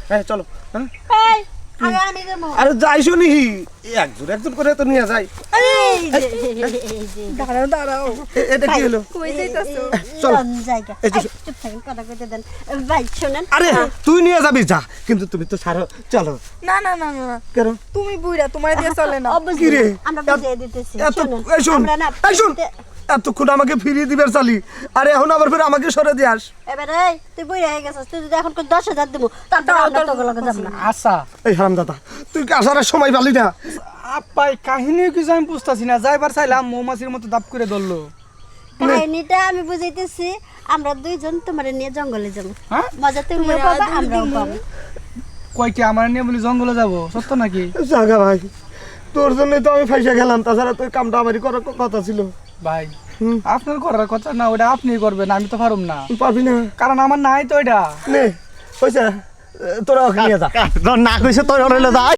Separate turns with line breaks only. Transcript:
হ্যাঁ চলো হ্যাঁ
এই আগে আমি দেব
আরে যাইছো নি একজন করে তো নিয়ে যাই
এই যে
দাঁড়াও
এটা কি হলো
কই যাইতাছো
চলো।
জায়গা
এই যে-
চুপ থাকেন কথা কইতে দেন ভাই শুনেন
আরে তুই নিয়ে যাবি যা কিন্তু তুমি তো ছাড়ো চলো
না না না না
কেন
তুমি বুইড়া তোমার দিয়ে চলে না
অবশ্যই
কি রে?
আমরা বুঝিয়ে দিতেছি
এত
শুনুন
এই শুন
আমরা না
এই শুন এতক্ষণ আমাকে ফিরিয়ে দিবার চালি আরে এখন আবার ফিরে আমাকে সরে দিয়াস
এবারে এই তুই বই হয়ে গেছিস তুই যদি এখন 10,000 দেব তারপর আমরা তো লগে যাব না
আচ্ছা
এই হারাম দাদা তুই কি আসার সময় পালি না
আপাই কাহিনী কিছু আমি বুঝতেছি না যাইবার চাইলাম মৌমাছির মতো দাপ করে ধরলো
কাহিনীটা আমি বুঝাইতেছি আমরা দুইজন তোমার নিয়ে জঙ্গলে যাব
হ্যাঁ
মজা তুমিও পাবা আমরাও পাবো
কয়টি আমার নিয়ে বলি জঙ্গলে যাব সত্য নাকি
জাগা ভাই তোর জন্য তো আমি ফাইসা গেলাম তাছাড়া তুই কামটা আমারই করার কথা ছিল
ভাই
হুম।
আপনার করার কথা না ওটা আপনি করবেন আমি তো পারুম না
পাবি না
কারণ আমার নাই তো এটা
নে হয়েছে তোরা নিয়ে যা
না কইছে তোর হইলে যা